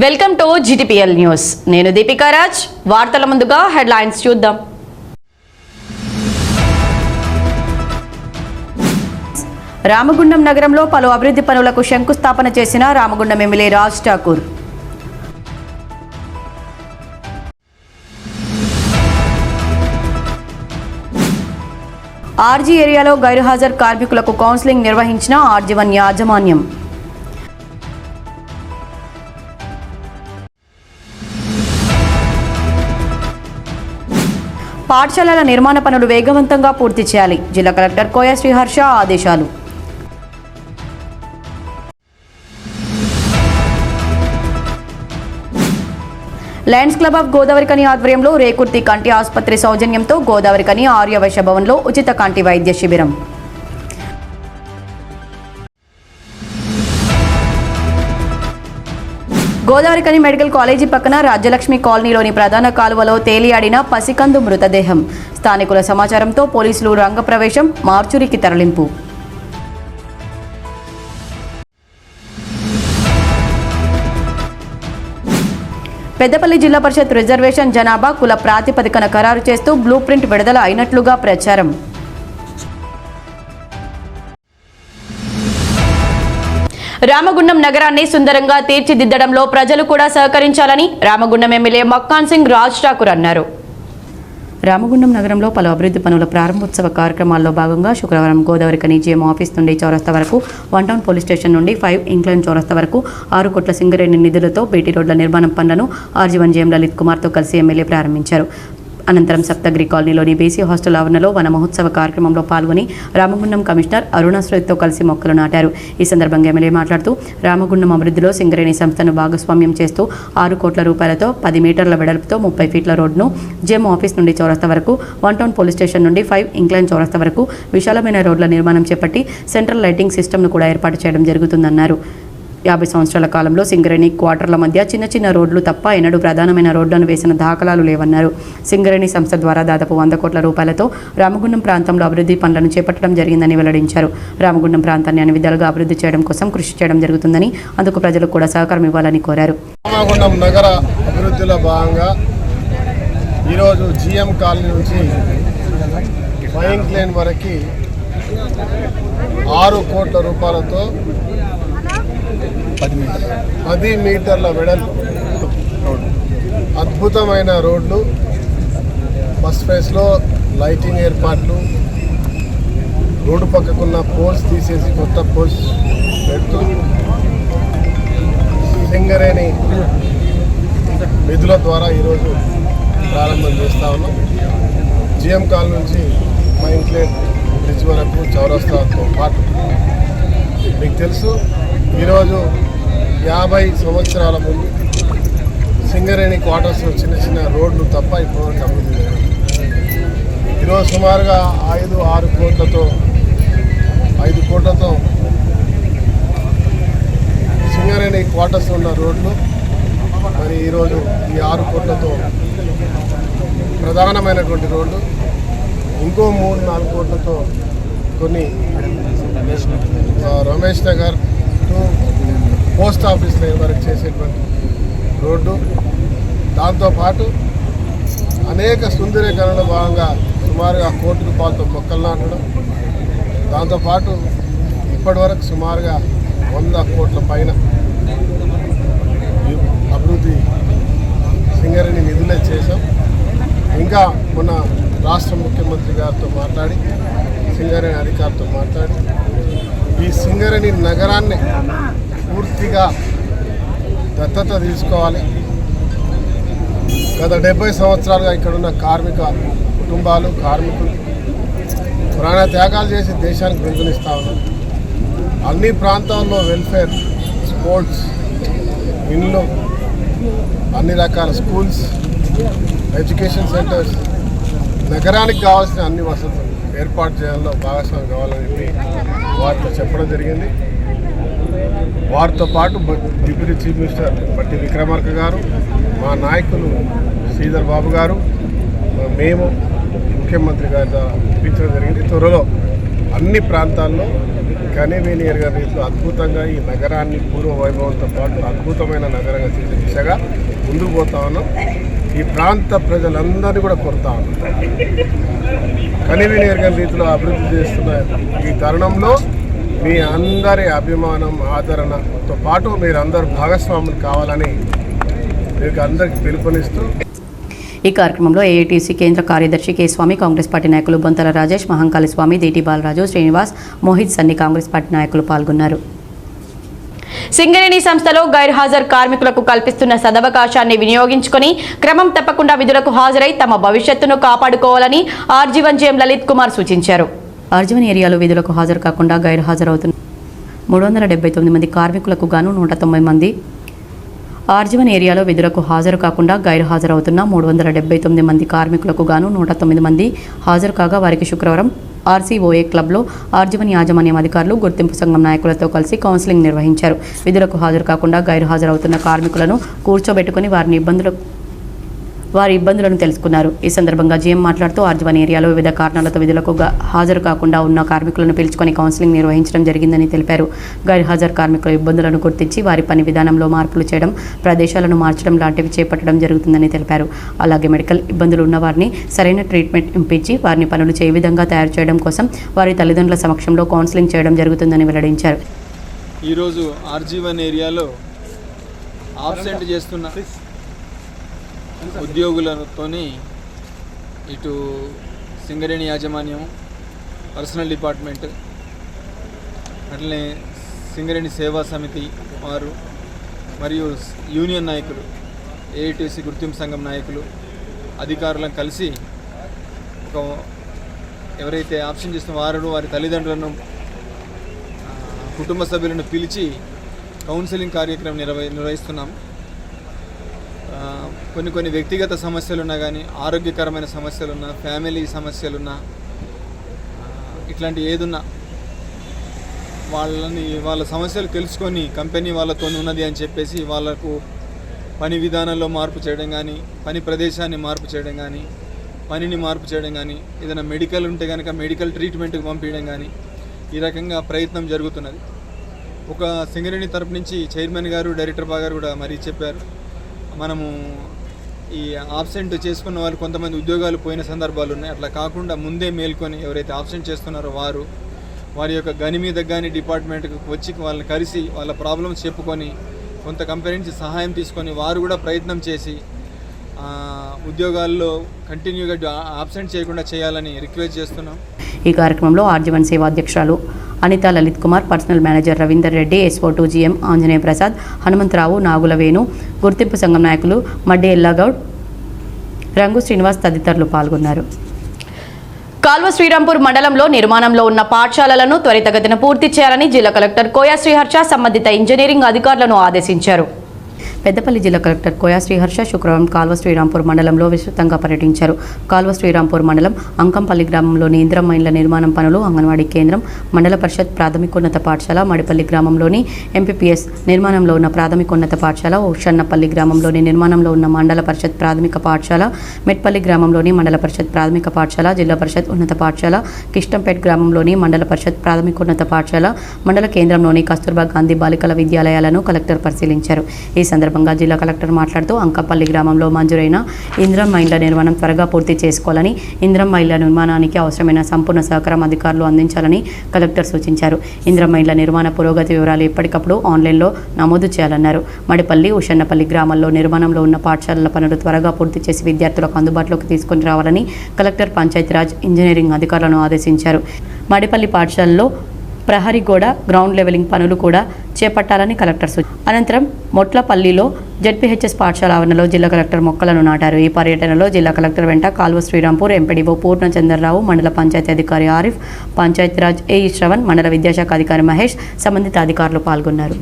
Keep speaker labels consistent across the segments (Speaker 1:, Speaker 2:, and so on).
Speaker 1: Welcome to GTPL news. నేను దీపికా రాజ్. వార్తల ముందుగా హెడ్లైన్స్ చూద్దాం. రామగుండం నగరంలో పలు అభివృద్ధి పనులకు శంకుస్థాపన చేసిన రామగుండం ఎమ్మెల్యే రాజ్ ఠాకూర్. ఆర్జీ ఏరియాలో గైర్హాజరు కార్మికులకు కౌన్సిలింగ్ నిర్వహించిన ఆర్జీవన్ యాజమాన్యం. పాఠశాలల నిర్మాణ పనులు వేగవంతంగా పూర్తి చేయాలి. జిల్లా కలెక్టర్ కోయ శ్రీహర్ష ఆదేశాలు. లయన్స్ క్లబ్ ఆఫ్ గోదావరికని ఆధ్వర్యంలో రేకుర్తి కంటి ఆసుపత్రి సౌజన్యంతో గోదావరికని ఆర్యవైశ్య భవన్లో ఉచిత కంటి వైద్య శిబిరం. గోదావరికని మెడికల్ కాలేజీ పక్కన రాజ్యలక్ష్మి కాలనీలోని ప్రధాన కాలువలో తేలియాడిన పసికందు మృతదేహం. స్థానికుల సమాచారంతో పోలీసులు రంగప్రవేశం, మార్చురికి తరలింపు. పెద్దపల్లి జిల్లా పరిషత్ రిజర్వేషన్ జనాభా కుల ప్రాతిపదికన ఖరారు చేస్తూ బ్లూ ప్రింట్ విడుదల అయినట్లుగా ప్రచారం. రామగుండం నగరాన్ని సుందరంగా తీర్చిదిద్దడంలో ప్రజలు కూడా సహకరించాలని రామగుండం ఎమ్మెల్యే మక్కాన్ సింగ్ రాజ్ ఠాకూర్ అన్నారు. రామగుండం నగరంలో పలు అభివృద్ధి పనుల ప్రారంభోత్సవ కార్యక్రమాల్లో భాగంగా శుక్రవారం గోదావరికని జీఎం ఆఫీస్ నుండి చౌరస్తా వరకు, వన్ టౌన్ పోలీస్ స్టేషన్ నుండి 5 ఇంక్లైన్ చౌరస్తా వరకు 6 కోట్ల సింగరేణి నిధులతో బీటీ రోడ్ల నిర్మాణం పనులను ఆర్జీవన్ జీఎం లలిత్ కుమార్తో కలిసి ఎమ్మెల్యే ప్రారంభించారు. అనంతరం సప్తగిరి కాలనీలోని బీసీ హాస్టల్ ఆవరణలో వన మహోత్సవ కార్యక్రమంలో పాల్గొని రామగుండం కమిషనర్ అరుణాశ్రయ్తో కలిసి మొక్కలు నాటారు. ఈ సందర్భంగా ఎమ్మెల్యే మాట్లాడుతూ రామగుండం అభివృద్ధిలో సింగరేణి సంస్థను భాగస్వామ్యం చేస్తూ 6 కోట్ల రూపాయలతో 10 మీటర్ల వెడల్పుతో 30 ఫీట్ల రోడ్డును జీఎం ఆఫీస్ నుండి చౌరస్తా వరకు, వన్ టౌన్ పోలీస్ స్టేషన్ నుండి 5 ఇంక్లైన్ చౌరస్తా వరకు విశాలమైన రోడ్ల నిర్మాణం చేపట్టి సెంట్రల్ లైటింగ్ సిస్టమ్ను కూడా ఏర్పాటు చేయడం జరుగుతుందన్నారు. 50 సంవత్సరాల కాలంలో సింగరేణి క్వార్టర్ల మధ్య చిన్న చిన్న రోడ్లు తప్ప ఎన్నడూ ప్రధానమైన రోడ్లను వేసిన దాఖలాలు లేవన్నారు. సింగరేణి సంస్థ ద్వారా దాదాపు 100 కోట్ల రూపాయలతో రామగుండం ప్రాంతంలో అభివృద్ధి పనులను చేపట్టడం జరిగిందని వెల్లడించారు. రామగుండం ప్రాంతాన్ని అన్ని విధాలుగా అభివృద్ధి చేయడం కోసం కృషి చేయడం జరుగుతుందని, అందుకు ప్రజలకు కూడా సహకారం ఇవ్వాలని కోరారు.
Speaker 2: రామగుండం నగర అభివృద్ధిలో భాగంగా ఈరోజు జీఎం కాలనీ నుంచి ఫైన్ లైన్ వరకు 6 కోట్ల రూపాయలతో 10 మీటర్ల వెడల్పు రోడ్డు, అద్భుతమైన రోడ్లు, ఫస్ట్ ఫేజ్లో లైటింగ్ ఏర్పాట్లు, రోడ్డు పక్కకున్న పోల్స్ తీసేసి కొత్త పోల్స్ పెడుతూ సింగరేణి నిధుల ద్వారా ఈరోజు ప్రారంభం చేస్తూ ఉన్నాం. జిఎం కాల్ నుంచి మైంక్లేట్ బ్రిడ్జ్ వరకు చౌరస్తాతో పాటు మీకు తెలుసు ఈరోజు 50 సంవత్సరాల ముందు సింగరేణి క్వార్టర్స్లో చిన్న చిన్న రోడ్లు తప్ప ఇప్పటివరకు అభివృద్ధి లేదు. ఈరోజు సుమారుగా 5-6 కోట్లతో 5 కోట్లతో సింగరేణి క్వార్టర్స్ ఉన్న రోడ్లు మరి ఈరోజు ఈ 6 కోట్లతో ప్రధానమైనటువంటి రోడ్లు, ఇంకో 3-4 కోట్లతో కొన్ని Ramesh Nagar to post office line వరకు చేసేటువంటి రోడ్డు, దాంతోపాటు అనేక సుందరీకరణలో భాగంగా సుమారుగా 1 కోటి రూపాయలతో మొక్కలు నాటడం, దాంతోపాటు ఇప్పటి వరకు సుమారుగా 100 కోట్ల పైన అభివృద్ధి సింగరేణి నిధులే చేశాం. ఇంకా మొన్న రాష్ట్ర ముఖ్యమంత్రి గారితో మాట్లాడి, సింగరేణి అధికారితో మాట్లాడి ఈ సింగరేణి నగరాన్ని పూర్తిగా దత్తత తీసుకోవాలి. గత 70 సంవత్సరాలుగా ఇక్కడున్న కార్మిక కుటుంబాలు, కార్మికులు ప్రాణ త్యాగాలు చేసి దేశానికి వెలుగునిస్తూ ఉన్నారు. అన్ని ప్రాంతాల్లో వెల్ఫేర్, స్పోర్ట్స్, ఇండ్లు, అన్ని రకాల స్కూల్స్, ఎడ్యుకేషన్ సెంటర్స్, నగరానికి కావాల్సిన అన్ని వసతులు ఏర్పాటు చేయాలో భాగస్వామి కావాలని చెప్పి వారితో చెప్పడం జరిగింది. వారితో పాటు డిప్యూటీ చీఫ్ మినిస్టర్ బట్టి విక్రమార్క గారు, మా నాయకులు శ్రీధర్ బాబు గారు, మేము ముఖ్యమంత్రి గారి ఇప్పించడం జరిగింది. త్వరలో అన్ని ప్రాంతాల్లో కనివిని ఎరగని రీతిలో అద్భుతంగా ఈ నగరాన్ని పూర్వ వైభవంతో పాటు అద్భుతమైన నగరంగా తీసే దిశగా ముందుకు పోతా ఉన్నాం. ఈ ప్రాంత ప్రజలందరినీ కూడా కోరుతా ఉన్నాం. కనివిని ఎరగని రీతిలో అభివృద్ధి చేస్తున్న ఈ తరుణంలో మీ అందరి అభిమానం ఆదరణతో పాటు మీరందరూ భాగస్వాములు కావాలని మీకు అందరికీ పిలుపునిస్తూ
Speaker 1: ఈ కార్యక్రమంలో ఏఐటీసీ కేంద్ర కార్యదర్శి కె స్వామి, కాంగ్రెస్ పార్టీ నాయకులు బొంతల రాజేష్, మహంకాళి స్వామి, దీటి బాలరాజు, శ్రీనివాస్, మోహిత్ సన్ని కాంగ్రెస్ పార్టీ నాయకులు పాల్గొన్నారు. సింగరేణి సంస్థలో గైర్హాజరు కార్మికులకు కల్పిస్తున్న సదవకాశాన్ని వినియోగించుకొని క్రమం తప్పకుండా విధులకు హాజరై తమ భవిష్యత్తును కాపాడుకోవాలని ఆర్జీవన్ జేఎం లలిత్ కుమార్ సూచించారు. ఆర్జీవన్ ఏరియాలో విధులకు హాజరు కాకుండా గైర్హాజరవుతున్న 379 మంది కార్మికులకు గాను 190 మంది ఆర్జీవన్ ఏరియాలో విధులకు హాజరు కాకుండా గైర్హాజరవుతున్న 379 మంది కార్మికులకు గాను 109 మంది హాజరు కాగా వారికి శుక్రవారం ఆర్సీఓఏ క్లబ్లో ఆర్జీవన్ యాజమాన్యం అధికారులు గుర్తింపు సంఘం నాయకులతో కలిసి కౌన్సిలింగ్ నిర్వహించారు. విధులకు హాజరు కాకుండా గైర్హాజరవుతున్న కార్మికులను కూర్చోబెట్టుకుని వారి ఇబ్బందులను తెలుసుకున్నారు. ఈ సందర్భంగా జీఎం మాట్లాడుతూ ఆర్జీవన్ ఏరియాలో వివిధ కారణాలతో విధులకు హాజరు కాకుండా ఉన్న కార్మికులను పిలుచుకొని కౌన్సిలింగ్ నిర్వహించడం జరిగిందని తెలిపారు. గైర్హాజరు కార్మికుల ఇబ్బందులను గుర్తించి వారి పని విధానంలో మార్పులు చేయడం, ప్రదేశాలను మార్చడం లాంటివి చేపట్టడం జరుగుతుందని తెలిపారు. అలాగే మెడికల్ ఇబ్బందులు ఉన్న వారిని సరైన ట్రీట్మెంట్ ఇప్పించి వారిని పనులు చేయ విధంగా తయారు చేయడం కోసం వారి తల్లిదండ్రుల సమక్షంలో కౌన్సిలింగ్ చేయడం జరుగుతుందని వెల్లడించారు.
Speaker 3: ఈరోజు ఆర్జీవన్ ఏరియాలో ఆబ్సెంట్ చేస్తున్న ఉద్యోగులతోని ఇటు సింగరేణి యాజమాన్యం, పర్సనల్ డిపార్ట్మెంట్, అట్లనే సింగరేణి సేవా సమితి వారు మరియు యూనియన్ నాయకులు, ఏఐటీసీ గుర్తింపు సంఘం నాయకులు, అధికారులను కలిసి ఎవరైతే ఆప్షన్ చేస్తున్న వారి తల్లిదండ్రులను, కుటుంబ సభ్యులను పిలిచి కౌన్సిలింగ్ కార్యక్రమం నిర్వహిస్తున్నాం. కొన్ని వ్యక్తిగత సమస్యలున్నా కానీ, ఆరోగ్యకరమైన సమస్యలున్నా, ఫ్యామిలీ సమస్యలున్నా, ఇట్లాంటి ఏదున్నా వాళ్ళ సమస్యలు తెలుసుకొని కంపెనీ వాళ్ళతో ఉన్నది అని చెప్పేసి వాళ్ళకు పని విధానంలో మార్పు చేయడం కానీ, పని ప్రదేశాన్ని మార్పు చేయడం కానీ, పనిని మార్పు చేయడం కానీ, ఏదైనా మెడికల్ ఉంటే కనుక మెడికల్ ట్రీట్మెంట్కి పంపించడం కానీ, ఈ రకంగా ప్రయత్నం జరుగుతున్నది. ఒక సింగరేణి తరపు నుంచి చైర్మన్ గారు, డైరెక్టర్ గారు కూడా మరీ చెప్పారు, మనము ఈ ఆబ్సెంట్ చేసుకున్న వాళ్ళు కొంతమంది ఉద్యోగాలు పోయిన సందర్భాలు ఉన్నాయి. అట్లా కాకుండా ముందే మేల్కొని ఎవరైతే ఆబ్సెంట్ చేస్తున్నారో వారి యొక్క గని మీద కానీ డిపార్ట్మెంట్కి వచ్చి వాళ్ళని కలిసి వాళ్ళ ప్రాబ్లమ్స్ చెప్పుకొని కొంత కంపెనీ నుంచి సహాయం తీసుకొని వారు కూడా ప్రయత్నం చేసి ఉద్యోగాల్లో కంటిన్యూగా ఆబ్సెంట్ చేయకుండా చేయాలని రిక్వెస్ట్ చేస్తున్నాం.
Speaker 1: ఈ కార్యక్రమంలో ఆర్జీవన్ సేవా అధ్యక్షురాలు Anitha Lalith Kumar, personal manager Ravinder Reddy, SO2 GM Anjaneya Prasad, Hanumantharao, Nagula Venu, గుర్తింపు సంఘం నాయకులు మడ్డి ఎల్లాగౌడ్, రంగు శ్రీనివాస్ తదితరులు పాల్గొన్నారు. కాల్వ శ్రీరాంపూర్ మండలంలో నిర్మాణంలో ఉన్న పాఠశాలలను త్వరితగతిన పూర్తి చేయాలని జిల్లా కలెక్టర్ కోయా శ్రీహర్ష సంబంధిత ఇంజనీరింగ్ అధికారులను ఆదేశించారు. పెద్దపల్లి జిల్లా కలెక్టర్ కోయా శ్రీహర్ష శుక్రవారం కాల్వ శ్రీరాంపూర్ మండలంలో విస్తృతంగా పర్యటించారు. కాల్వ శ్రీరాంపూర్ మండలం అంకంపల్లి గ్రామంలోని ఇందిరమ్మ ఇండ్ల నిర్మాణం పనులు, అంగన్వాడీ కేంద్రం, మండల పరిషత్ ప్రాథమికోన్నత పాఠశాల, మడిపల్లి గ్రామంలోని MPPS నిర్మాణంలో ఉన్న ప్రాథమికోన్నత పాఠశాల, ఉషన్నపల్లి గ్రామంలోని నిర్మాణంలో ఉన్న మండల పరిషత్ ప్రాథమిక పాఠశాల, మెట్పల్లి గ్రామంలోని మండల పరిషత్ ప్రాథమిక పాఠశాల, జిల్లా పరిషత్ ఉన్నత పాఠశాల, కిష్టంపేట్ గ్రామంలోని మండల పరిషత్ ప్రాథమికోన్నత పాఠశాల, మండల కేంద్రంలోని కస్తూర్బా గాంధీ బాలికల విద్యాలయాలను కలెక్టర్ పరిశీలించారు. ఈ సందర్భంగా జిల్లా కలెక్టర్ మాట్లాడుతూ అంకంపల్లి గ్రామంలో మంజూరైన ఇందిరమ్మ ఇండ్ల నిర్మాణం త్వరగా పూర్తి చేసుకోవాలని, ఇందిరమ్మ ఇండ్ల నిర్మాణానికి అవసరమైన సంపూర్ణ సహకారం అధికారులు అందించాలని కలెక్టర్ సూచించారు. ఇందిరమ్మ ఇండ్ల నిర్మాణ పురోగతి వివరాలు ఎప్పటికప్పుడు ఆన్లైన్లో నమోదు చేయాలన్నారు. మడిపల్లి, ఉషన్నపల్లి గ్రామాల్లో నిర్మాణంలో ఉన్న పాఠశాలల పనులు త్వరగా పూర్తి చేసి విద్యార్థులకు అందుబాటులోకి తీసుకుని రావాలని కలెక్టర్ పంచాయతీరాజ్ ఇంజనీరింగ్ అధికారులను ఆదేశించారు. మడిపల్లి పాఠశాలలో ప్రహరీ గోడ, గ్రౌండ్ లెవెలింగ్ పనులు కూడా చేపట్టాలని కలెక్టర్ సూచించారు. అనంతరం మొట్లపల్లిలో ZPHS పాఠశాల ఆవరణలో జిల్లా కలెక్టర్ మొక్కలను నాటారు. ఈ పర్యటనలో జిల్లా కలెక్టర్ వెంట కాల్వ శ్రీరాంపూర్ MPDO పూర్ణచంద్రరావు, మండల పంచాయతీ అధికారి ఆరిఫ్, పంచాయతీరాజ్ AE శ్రవణ్, మండల విద్యాశాఖ అధికారి మహేష్, సంబంధిత అధికారులు పాల్గొన్నారు.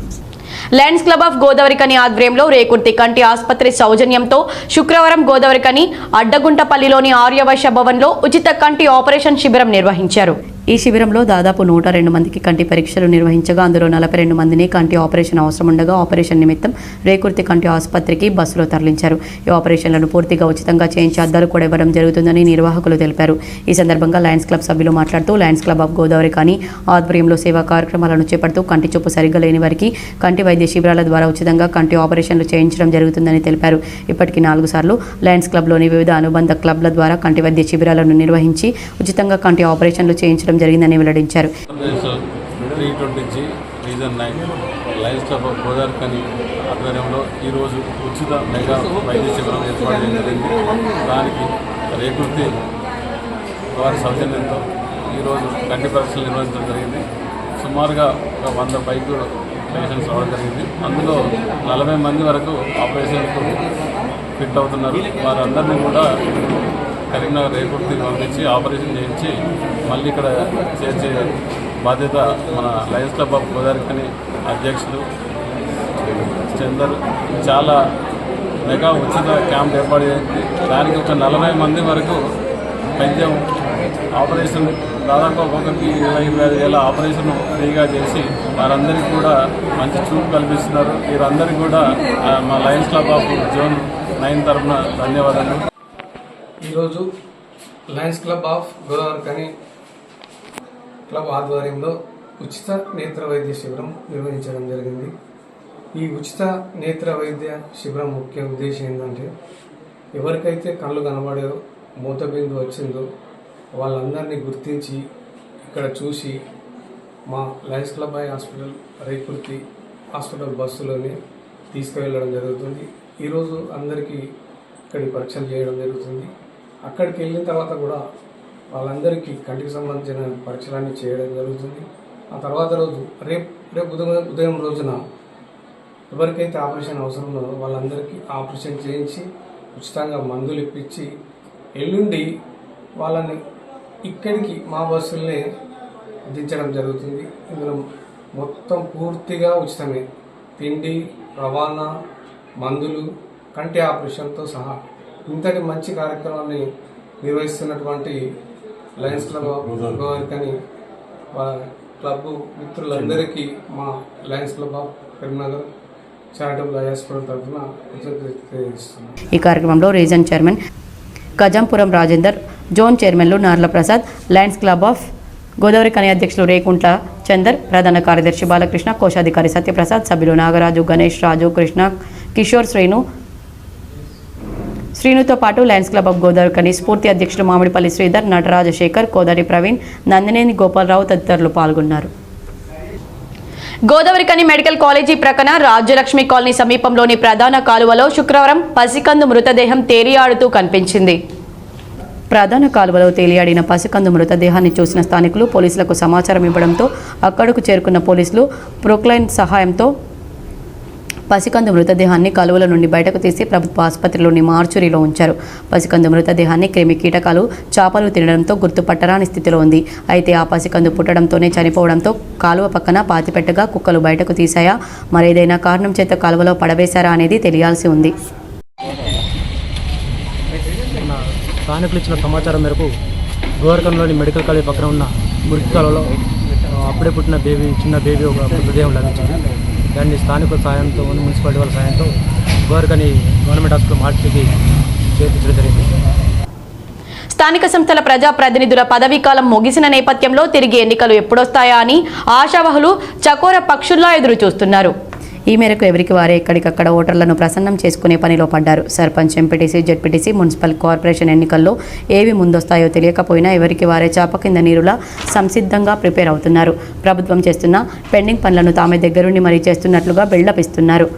Speaker 1: లయన్స్ క్లబ్ ఆఫ్ గోదావరికని ఆధ్వర్యంలో రేకుర్తి కంటి ఆసుపత్రి సౌజన్యంతో శుక్రవారం గోదావరికని అడ్డగుంటపల్లిలోని ఆర్యవైశ్య భవన్లో ఉచిత కంటి ఆపరేషన్ శిబిరం నిర్వహించారు. ఈ శిబిరంలో దాదాపు 102 మందికి కంటి పరీక్షలు నిర్వహించగా అందులో 42 మందిని కంటి ఆపరేషన్ అవసరం ఉండగా ఆపరేషన్ నిమిత్తం రేకుర్తి కంటి ఆసుపత్రికి బస్సులో తరలించారు. ఈ ఆపరేషన్లను పూర్తిగా ఉచితంగా చేయించి అద్దాలు కూడా ఇవ్వడం జరుగుతుందని నిర్వాహకులు తెలిపారు. ఈ సందర్భంగా లయన్స్ క్లబ్ సభ్యులు మాట్లాడుతూ లయన్స్ క్లబ్ ఆఫ్ గోదావరి కానీ ఆధ్వర్యంలో సేవా కార్యక్రమాలను చేపడుతూ కంటి చూపు సరిగ్గా లేని వారికి కంటి వైద్య శిబిరాల ద్వారా ఉచితంగా కంటి ఆపరేషన్లు చేయించడం జరుగుతుందని తెలిపారు. ఇప్పటికీ 4 సార్లు లయన్స్ క్లబ్లోని వివిధ అనుబంధ క్లబ్ల ద్వారా కంటి వైద్య శిబిరాలను నిర్వహించి ఉచితంగా కంటి ఆపరేషన్లు చేయించడం జరిగిందని వెల్లడించారు.
Speaker 4: 320G reason 9 Lions club of Godavari కని ఆధ్వర్యంలో ఈరోజు ఉచిత మెగా వైద్య శిబిరం ఏర్పాటు చేయడం జరిగింది. దానికి రేకుర్తి వారి సౌజన్యంతో ఈరోజు కంటి పరీక్షలు నిర్వహించడం జరిగింది. సుమారుగా ఒక 100 పైకి పేషెంట్స్ రావడం జరిగింది. అందులో 40 మంది వరకు ఆపరేషన్కు ఫిట్ అవుతున్నారు. వారందరినీ కూడా కరీంనగర్ రేకుర్తి పంపించి ఆపరేషన్ చేయించి మళ్ళీ ఇక్కడ చేర్చే బాధ్యత మన లయన్స్ క్లబ్ ఆఫ్ గోదావరి కని అధ్యక్షులు చందర్ చాలా మెగా ఉచిత క్యాంప్ ఏర్పాటు చేసింది. దానికి ఒక 40 మంది వరకు వైద్యం ఆపరేషన్ దాదాపు ఒక్కొక్కరికి 20-25 వేల ఆపరేషన్ ఫ్రీగా చేసి వారందరికీ కూడా మంచి చూపు కల్పిస్తున్నారు. వీరందరికీ కూడా మా లయన్స్ క్లబ్ ఆఫ్ జోన్ 9 తరఫున ధన్యవాదాలు.
Speaker 5: ఈరోజు లయన్స్ క్లబ్ ఆఫ్ గోదావరి కని క్లబ్ ఆధ్వర్యంలో ఉచిత నేత్ర వైద్య శిబిరం నిర్వహించడం జరిగింది. ఈ ఉచిత నేత్ర వైద్య శిబిరం ముఖ్య ఉద్దేశం ఏంటంటే ఎవరికైతే కళ్ళు కనబడో మూతబిందు వచ్చిందో వాళ్ళందరినీ గుర్తించి ఇక్కడ చూసి మా Lions Club eye hospital Rekurthi hospital బస్సులోనే తీసుకువెళ్ళడం జరుగుతుంది. ఈరోజు అందరికీ ఇక్కడి పరీక్షలు చేయడం జరుగుతుంది. అక్కడికి వెళ్ళిన తర్వాత కూడా వాళ్ళందరికీ కంటికి సంబంధించిన పరీక్షలన్నీ చేయడం జరుగుతుంది. ఆ తర్వాత రోజు రేపు ఉదయం రోజున ఎవరికైతే ఆపరేషన్ అవసరం ఉందో వాళ్ళందరికీ ఆపరేషన్ చేయించి ఉచితంగా మందులు ఇప్పించి ఎల్లుండి వాళ్ళని ఇక్కడికి మా బస్సుల్ని దించడం జరుగుతుంది. ఇందులో మొత్తం పూర్తిగా ఉచితమే, తిండి, రవాణా, మందులు, కంటి ఆపరేషన్తో సహా ఇంతటి మంచి కార్యక్రమాన్ని నిర్వహిస్తున్నటువంటి లయన్స్ క్లబ్ ఆఫ్ గోదావరి కని క్లబ్ మిత్రులందరికీ మా Lions club of Karimnagar charitable eye hospital తరఫున తెలియజేస్తున్నాం.
Speaker 1: ఈ కార్యక్రమంలో రీజన్ చైర్మన్ గజంపురం రాజేందర్, జోన్ చైర్మన్లు Narla Prasad, Lions club of Godavari కని అధ్యక్షులు రేకుంట్ల చందర్, ప్రధాన కార్యదర్శి బాలకృష్ణ, కోశాధికారి సత్యప్రసాద్, సభ్యులు నాగరాజు, గణేష్, రాజు, కృష్ణ, కిషోర్, శ్రీనుతో పాటు లయన్స్ క్లబ్ ఆఫ్ గోదావరి కని స్ఫూర్తి అధ్యక్షులు మామిడిపల్లి శ్రీధర్, నటరాజశేఖర్, కోదారి ప్రవీణ్, నందినేని గోపాలరావు తదితరులు పాల్గొన్నారు. గోదావరి కని మెడికల్ కాలేజీ ప్రక్కన రాజ్యలక్ష్మి కాలనీ సమీపంలోని ప్రధాన కాలువలో శుక్రవారం పసికందు మృతదేహం తేలియాడుతూ కనిపించింది. ప్రధాన కాలువలో తేలియాడిన పసికందు మృతదేహాన్ని చూసిన స్థానికులు పోలీసులకు సమాచారం ఇవ్వడంతో అక్కడకు చేరుకున్న పోలీసులు ప్రొక్లైన్ సహాయంతో పసికందు మృతదేహాన్ని కాలువల నుండి బయటకు తీసి ప్రభుత్వ ఆసుపత్రిలోని మార్చురీలో ఉంచారు. పసికందు మృతదేహాన్ని క్రిమి కీటకాలు, చేపలు తినడంతో గుర్తుపట్టరాని స్థితిలో ఉంది. అయితే ఆ పసికందు పుట్టడంతోనే చనిపోవడంతో కాలువ పక్కన పాతిపెట్టగా కుక్కలు బయటకు తీశాయా, మరేదైనా కారణం చేత కాలువలో పడవేశారా అనేది తెలియాల్సి ఉంది.
Speaker 6: స్థానికులు ఇచ్చిన సమాచారం మేరకు గోదావరిలోని మెడికల్ కాలేజ్ పక్కన ఉన్న మురికి కాలువలో అప్పుడే పుట్టిన చిన్న బేబీ ఒక మృతదేహం లభించింది. దాన్ని స్థానికుల సాయంతో, మున్సిపాలిటీ వాళ్ళ సాయంతో గోదావరి గవర్నమెంట్ హాస్పిటల్ మార్చికి చేర్పించడం జరిగింది.
Speaker 1: స్థానిక సంస్థల ప్రజాప్రతినిధుల పదవీకాలం ముగిసిన నేపథ్యంలో తిరిగి ఎన్నికలు ఎప్పుడొస్తాయా అని ఆశావహులు చకోర పక్షుల్లా ఎదురు చూస్తున్నారు. ఈ మేరకు ఎవరికి వారే ఎక్కడికక్కడ ఓటర్లను ప్రసన్నం చేసుకునే పనిలో పడ్డారు. Sarpanch, MPTC, ZPTC, municipal corporation ఎన్నికల్లో ఏవి ముందొస్తాయో తెలియకపోయినా ఎవరికి వారే చాప కింద నీరులా సంసిద్ధంగా ప్రిపేర్ అవుతున్నారు. ప్రభుత్వం చేస్తున్న పెండింగ్ పనులను తామే దగ్గరుండి మరీ చేస్తున్నట్లుగా బిల్డప్ ఇస్తున్నారు.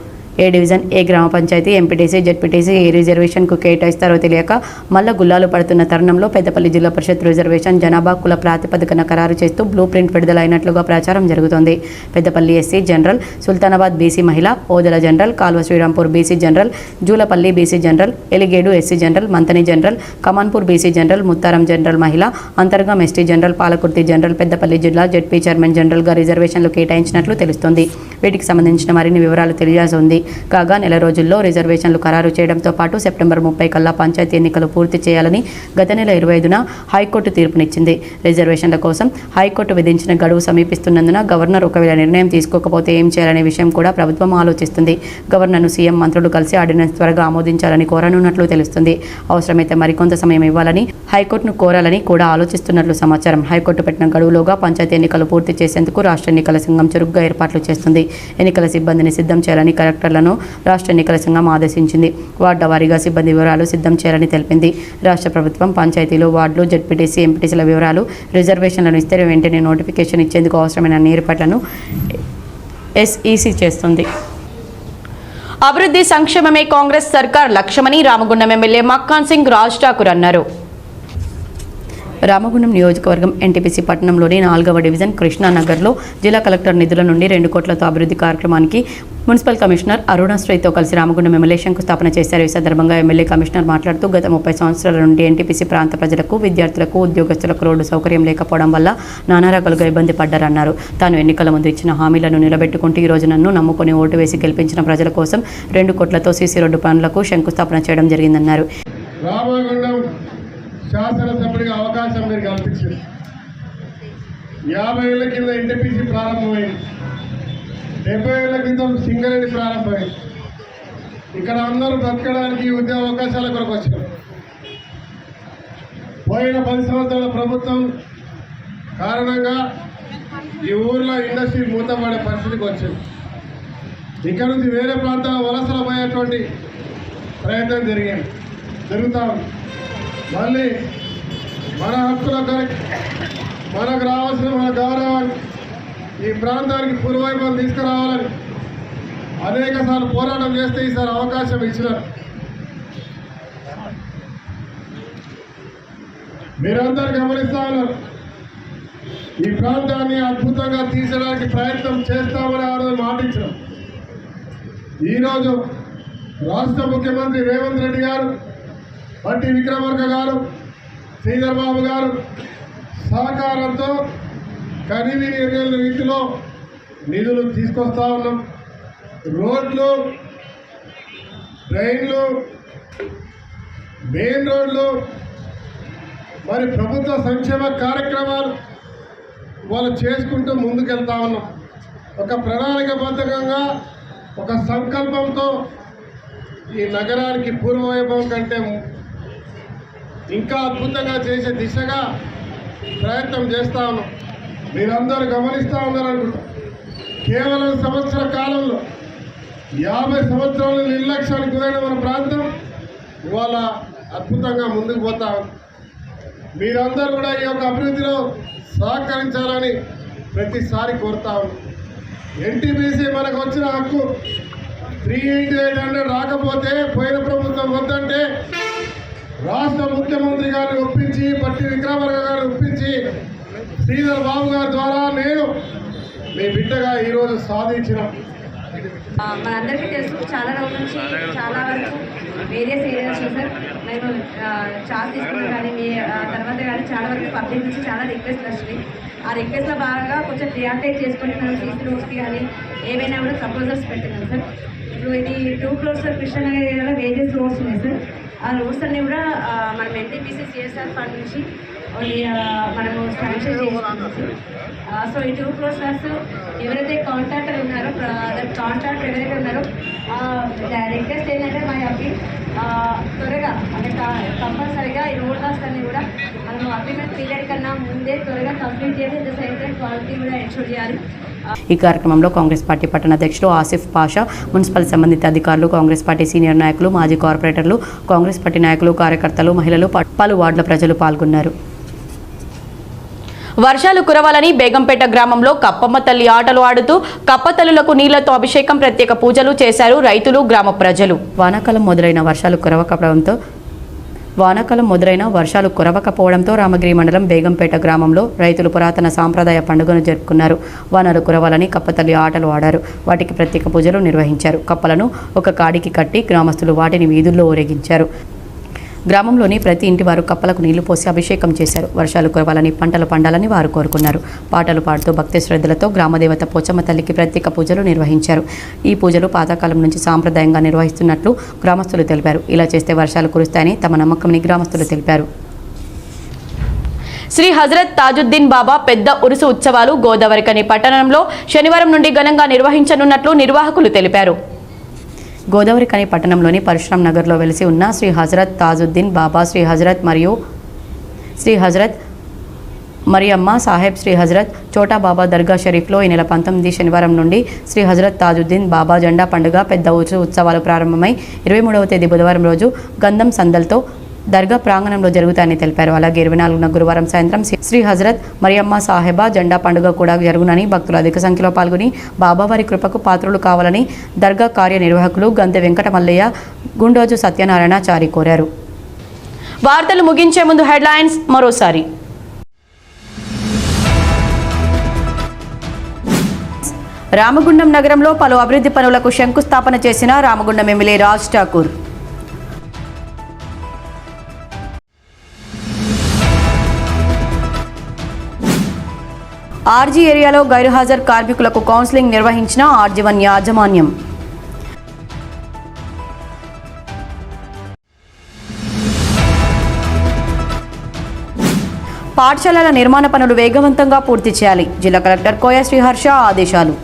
Speaker 1: ఏ డివిజన్, ఏ గ్రామ పంచాయతీ, ఎంపీటీసీ, జెడ్పీటీసీ ఏ రిజర్వేషన్కు కేటాయిస్తారో తెలియక మళ్ళా గుల్లాలు పడుతున్న తరుణంలో పెద్దపల్లి జిల్లా పరిషత్ రిజర్వేషన్ జనాభా కుల ప్రాతిపదికన ఖరారు చేస్తూ బ్లూ ప్రింట్ విడుదలైనట్లుగా ప్రచారం జరుగుతోంది. Peddapalli SC general, Sultanabad BC మహిళ, Odela general, Kalva Srirampur BC general, Julapalli BC general, Eligedu SC general, Manthani general, Kamanpur BC general, Mutharam general మహిళ, Antergaon ST general, Palakurthi general, Peddapalli జిల్లా జెడ్పీ చైర్మన్ జనరల్గా రిజర్వేషన్లు కేటాయించినట్లు తెలుస్తోంది. వీటికి సంబంధించిన మరిన్ని వివరాలు తెలియాల్సి ఉంది. కాగా నెల రోజుల్లో రిజర్వేషన్లు ఖరారు చేయడంతో పాటు సెప్టెంబర్ 30 కల్లా పంచాయతీ ఎన్నికలు పూర్తి చేయాలని గత నెల 25న హైకోర్టు తీర్పునిచ్చింది. రిజర్వేషన్ల కోసం హైకోర్టు విధించిన గడువు సమీపిస్తున్నందున గవర్నర్ ఒకవేళ నిర్ణయం తీసుకోకపోతే ఏం చేయాలనే విషయం కూడా ప్రభుత్వం ఆలోచిస్తుంది. గవర్నర్ను సీఎం మంత్రులు కలిసి ఆర్డినెన్స్ త్వరగా ఆమోదించాలని కోరనున్నట్లు తెలుస్తుంది. అవసరమైతే మరికొంత సమయం ఇవ్వాలని హైకోర్టును కోరాలని కూడా ఆలోచిస్తున్నట్లు సమాచారం. హైకోర్టు పెట్టిన గడువులోగా పంచాయతీ ఎన్నికలు పూర్తి చేసేందుకు రాష్ట్ర ఎన్నికల సంఘం చురుగ్గా ఏర్పాట్లు చేస్తుంది. ఎన్నికల సిబ్బందిని సిద్ధం చేయాలని కలెక్టర్లను రాష్ట్ర ఎన్నికల సంఘం ఆదేశించింది. వార్డుల వారీగా సిబ్బంది వివరాలు సిద్ధం చేయాలని తెలిపింది. రాష్ట్ర ప్రభుత్వం పంచాయతీలు, వార్డులు, జడ్పీటీసీ, ఎంపీటీసీల వివరాలు, రిజర్వేషన్లను ఇస్తే వెంటనే నోటిఫికేషన్ ఇచ్చేందుకు అవసరమైన అన్ని ఏర్పాట్లను ఎస్ఈసీ చేస్తుంది. అభివృద్ధి సంక్షేమమే కాంగ్రెస్ సర్కార్ లక్ష్యమని రామగుండం ఎమ్మెల్యే మక్కాన్ సింగ్ రాజ్ ఠాకూర్ అన్నారు. రామగుండం నియోజకవర్గం ఎన్టీపీసీ పట్టణంలోని 4వ డివిజన్ కృష్ణానగర్లో జిల్లా కలెక్టర్ నిధుల నుండి 2 కోట్లతో అభివృద్ధి కార్యక్రమానికి మున్సిపల్ కమిషనర్ అరుణశ్రీతో కలిసి రామగుండం ఎమ్మెల్యే శంకుస్థాపన చేశారు. ఈ సందర్భంగా ఎమ్మెల్యే కమిషనర్ మాట్లాడుతూ గత 30 సంవత్సరాల నుండి ఎన్టీపీసీ ప్రాంత ప్రజలకు, విద్యార్థులకు, ఉద్యోగస్తులకు రోడ్డు సౌకర్యం లేకపోవడం వల్ల నానా రకాలుగా ఇబ్బంది పడ్డారన్నారు. తాను ఎన్నికల ముందు ఇచ్చిన హామీలను నిలబెట్టుకుంటూ ఈ రోజు నన్ను నమ్ముకుని ఓటు వేసి గెలిపించిన ప్రజల కోసం 2 కోట్లతో సీసీ రోడ్డు పనులకు శంకుస్థాపన చేయడం జరిగిందన్నారు.
Speaker 2: శాసనసభ్యుడిగా అవకాశం మీరు కల్పించారు. 50 ఏళ్ల కింద ఎన్టీపీసీ ప్రారంభమైంది. 70 ఏళ్ల క్రితం సింగరేణి ప్రారంభమైంది. ఇక్కడ అందరూ బ్రతకడానికి ఉద్యోగ అవకాశాల కొరకు వచ్చారు. పోయిన 10 సంవత్సరాల ప్రభుత్వం కారణంగా ఈ ఊర్లో ఇండస్ట్రీ మూతపడే పరిస్థితికి వచ్చింది. ఇక్కడ నుంచి వేరే ప్రాంతాల వలసలు పోయేటువంటి ప్రయత్నం జరుగుతూ ఉంది. మళ్ళీ మన హక్కుల కొరకు మనకు రావాల్సిన మన గౌరవాన్ని ఈ ప్రాంతానికి పూర్వవైభవం తీసుకురావాలని అనేక సార్లు పోరాటం చేస్తే ఈసారి అవకాశం ఇచ్చినారు. మీరందరూ గమనిస్తా ఉన్నారు. ఈ ప్రాంతాన్ని అద్భుతంగా తీర్చడానికి ప్రయత్నం చేస్తామని ఆ రోజు మాటించాం. ఈరోజు రాష్ట్ర ముఖ్యమంత్రి రేవంత్ రెడ్డి గారు, బట్టి విక్రమార్క గారు, శ్రీధర్ బాబు గారు సహకారంతో కనివిని రీతిలో నిధులు తీసుకొస్తా ఉన్నాం. రోడ్లు, ట్రైన్లు, మెయిన్ రోడ్లు, మరి ప్రభుత్వ సంక్షేమ కార్యక్రమాలు వాళ్ళు చేసుకుంటూ ముందుకెళ్తా ఉన్నాం. ఒక ప్రణాళికబద్ధంగా, ఒక సంకల్పంతో ఈ నగరానికి పూర్వవైభవం కంటే ఇంకా అద్భుతంగా చేసే దిశగా ప్రయత్నం చేస్తా ఉన్నాం. మీరందరూ గమనిస్తూ ఉన్నారనుకుంటా. కేవలం సంవత్సర కాలంలో 50 సంవత్సరాల నిర్లక్ష్యానికి గురైన మన ప్రాంతం ఇవాళ అద్భుతంగా ముందుకు పోతా ఉంది. మీరందరూ కూడా ఈ యొక్క అభివృద్ధిలో సహకరించాలని ప్రతిసారి కోరుతా ఉన్నాం. ఎన్టీపీసీ మనకు వచ్చిన హక్కు 388 రాకపోతే పోయిన ప్రభుత్వం వద్దంటే రాష్ట్ర ముఖ్యమంత్రి గారిని ఒప్పించి, బట్టి విక్రమార్క గారిని ఒప్పించి, శ్రీధర్ బాబు గారి ద్వారా నేను మీ బిడ్డగా ఈరోజు సాధించిన.
Speaker 7: మనందరికీ తెలుసు, చాలా రోజుల నుంచి చాలా వరకు వేరియస్ ఏరియాస్లో సార్ మేము చార్జ్ తీసుకున్నాం. కానీ మీ తర్వాత కానీ చాలా వరకు పబ్లిక్ నుంచి చాలా రిక్వెస్ట్లు వచ్చినాయి. ఆ రిక్వెస్ట్లో బాగా కొంచెం రియాక్టేట్ చేసుకొని మనం సీసీ రోడ్స్కి కానీ ఏవైనా కూడా ప్రపోజల్స్ పెట్టినాం సార్. ఇప్పుడు ఇది 2 crores కృష్ణనగర్ ఏరియాలో వేరియస్ రోడ్స్ ఉన్నాయి సార్. ఆ రోడ్స్ అన్నీ కూడా మనం ఎన్టీపీసీ సిఎస్ఆర్ ఫండ్ నుంచి మనము శాంక్షన్ చేసుకున్నాం సార్. సో ఈ 2 crores ఎవరైతే కాంట్రాక్టర్ ఉన్నారో, కాంట్రాక్టర్ ఎవరైతే ఉన్నారో రిక్వెస్ట్ ఏంటంటే మా అప్పీల్ త్వరగా అంటే కంపల్సరీగా ఈ రోడ్ వర్క్స్ అన్నీ కూడా మనము అగ్రిమెంట్ పీరియడ్ కన్నా ముందే త్వరగా కంప్లీట్ చేసి ద సేమ్ క్వాలిటీ కూడా ఎన్షూర్ చేయాలి.
Speaker 1: ఈ కార్యక్రమంలో కాంగ్రెస్ పార్టీ పట్టణ అధ్యక్షులు ఆసిఫ్ పాషా, మున్సిపల్ సంబంధిత అధికారులు, కాంగ్రెస్ పార్టీ సీనియర్ నాయకులు, మాజీ కార్పొరేటర్లు, కాంగ్రెస్ పార్టీ నాయకులు, కార్యకర్తలు, మహిళలు, పలు వార్డుల ప్రజలు పాల్గొన్నారు. వర్షాలు కురవాలని బేగంపేట గ్రామంలో కప్పమ్మ తల్లి ఆటలు ఆడుతూ కప్పతల్లులకు నీళ్లతో అభిషేకం, ప్రత్యేక పూజలు చేశారు రైతులు, గ్రామ ప్రజలు. వానాకాలం మొదలైన వర్షాలు కురవకపోవడంతో రామగిరి మండలం బేగంపేట గ్రామంలో రైతులు పురాతన సాంప్రదాయ పండుగను జరుపుకున్నారు. వానలు కురవాలని కప్పతల్లి ఆటలు ఆడారు. వాటికి ప్రత్యేక పూజలు నిర్వహించారు. కప్పలను ఒక కాడికి కట్టి గ్రామస్తులు వాటిని వీధుల్లో ఊరేగించారు. గ్రామంలోని ప్రతి ఇంటి వారు కప్పలకు నీళ్లు పోసి అభిషేకం చేశారు. వర్షాలు కురవాలని, పంటలు పండాలని వారు కోరుకున్నారు. పాటలు పాడుతూ భక్తి శ్రద్ధలతో గ్రామదేవత పోచమ్మ తల్లికి ప్రత్యేక పూజలు నిర్వహించారు. ఈ పూజలు పాతకాలం నుంచి సాంప్రదాయంగా నిర్వహిస్తున్నట్లు గ్రామస్తులు తెలిపారు. ఇలా చేస్తే వర్షాలు కురుస్తాయని తమ నమ్మకంని గ్రామస్తులు తెలిపారు. శ్రీ హజరత్ తాజుద్దీన్ బాబా పెద్ద ఉరుసు ఉత్సవాలు గోదావరికని పట్టణంలో శనివారం నుండి ఘనంగా నిర్వహించనున్నట్లు నిర్వాహకులు తెలిపారు. గోదావరికని పట్టణంలోని పరశురామ్ నగర్లో వెలిసి ఉన్న శ్రీ హజరత్ తాజుద్దీన్ బాబా, శ్రీ హజరత్ మరియమ్మ సాహెబ్, శ్రీ హజరత్ చోటా బాబా దర్గా షరీఫ్లో ఈ నెల 19 శనివారం నుండి శ్రీ హజరత్ తాజుద్దీన్ బాబా జెండా పండుగ పెద్ద ఉరుసు ఉత్సవాలు ప్రారంభమై 23వ తేదీ బుధవారం రోజు గంధం సందల్తో దర్గా ప్రాంగణంలో జరుగుతాయని తెలిపారు. అలాగే 24న గురువారం సాయంత్రం శ్రీ హజరత్ మరియమ్మ సాహెబా జెండా పండుగ కూడా జరుగునని, భక్తులు అధిక సంఖ్యలో పాల్గొని బాబావారి కృపకు పాత్రులు కావాలని దర్గా కార్యనిర్వాహకులు గంతె వెంకట మల్లయ్య, గుండోజు సత్యనారాయణ చారి కోరారు. వార్తలు ముగించే ముందు హెడ్లైన్స్ మరోసారి. రామగుండం నగరంలో పలు అభివృద్ధి పనులకు శంకుస్థాపన చేసిన రామగుండం ఎమ్మెల్యే రాజ్ ఠాకూర్. ఆర్జీ ఏరియాలో గైర్హాజరు కార్మికులకు కౌన్సిలింగ్ నిర్వహించిన ఆర్జీవన్ యాజమాన్యం. పాఠశాలల నిర్మాణ పనులు వేగవంతంగా పూర్తి చేయాలి. జిల్లా కలెక్టర్ కోయ శ్రీహర్ష ఆదేశాలు.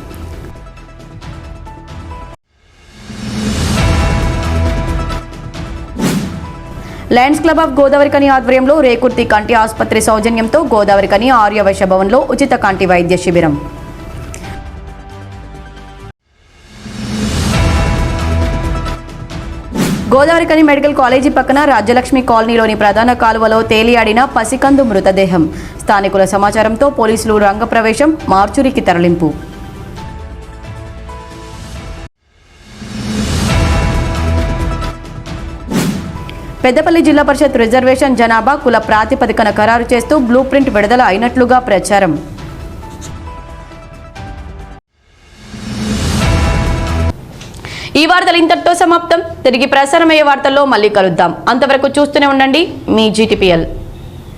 Speaker 1: లయన్స్ క్లబ్ ఆఫ్ గోదావరికని ఆధ్వర్యంలో రేకుర్తి కంటి ఆసుపత్రి సౌజన్యంతో గోదావరికని ఆర్యవైశ్య భవన్లో ఉచిత కంటి వైద్య శిబిరం. గోదావరికని మెడికల్ కాలేజీ పక్కన రాజ్యలక్ష్మి కాలనీలోని ప్రధాన కాలువలో తేలియాడిన పసికందు మృతదేహం. స్థానికుల సమాచారంతో పోలీసులు రంగప్రవేశం, మార్చురికి తరలింపు. పెద్దపల్లి జిల్లా పరిషత్ రిజర్వేషన్ జనాభా కుల ప్రాతిపదికన ఖరారు చేస్తూ బ్లూ ప్రింట్ విడుదల అయినట్లుగా ప్రచారం. ఈ వార్తలు ఇంతటితో సమాప్తం. తిరిగి ప్రసారమయ్యే వార్తల్లో మళ్ళీ కలుద్దాం. అంతవరకు చూస్తూనే ఉండండి మీ GTPL.